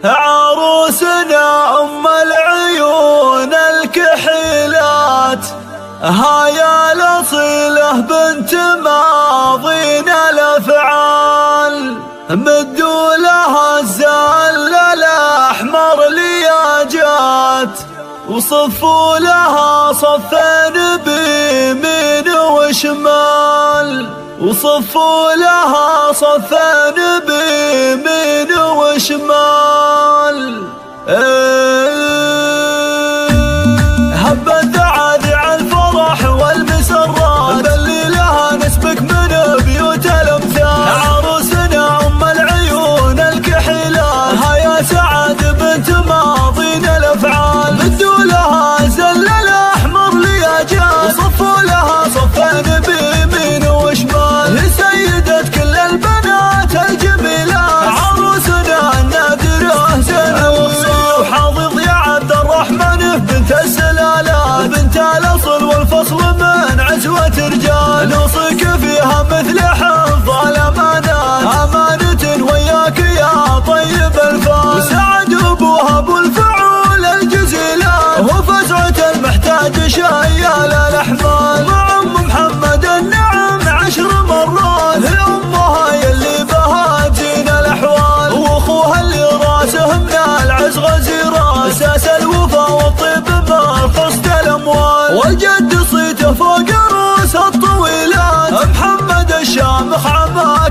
عروسنا أم العيون الكحيلات، هيا الأصيلة بنت ماضينا الأفعال، مدوا لها الزل الأحمر لياجات، وصفوا لها صفين بيمين وشمال، وصفوا لها صفين بيمين وشمال. هبت ذعاذع الفرح والمسرات، بلي لها نسبك من بيوت الامثال. عروسنا ام العيون الكحيلات، هيا سعاد بنت ماضينا الافعال، مدوا لها زل الاحمر لياجات، وصفوا لها صفين بيمين وشمال. لسيدة كل البنات الجميلات، عروسنا النادرة زينب، وحافظ يا عبد الرحمن بنت السلالات، بنت الاصل والفصل من عزوة رجال. نوصيك فيها مثل حفظ الامانات، امانة وياك يا طيب الفال. وسعد ابوها ابو الفعول الجزيلات، وفزعة المحتاج شيال الاحمال. مع ام محمد النعم 10 مرات، امها يلي بها تزين الاحوال. واخوها اللي راسه من العز غزيرات، اساس الوفا والطيب برخصت الاموال. والجد صيته فوق رؤوس الطويلات، محمد الشامخ عماك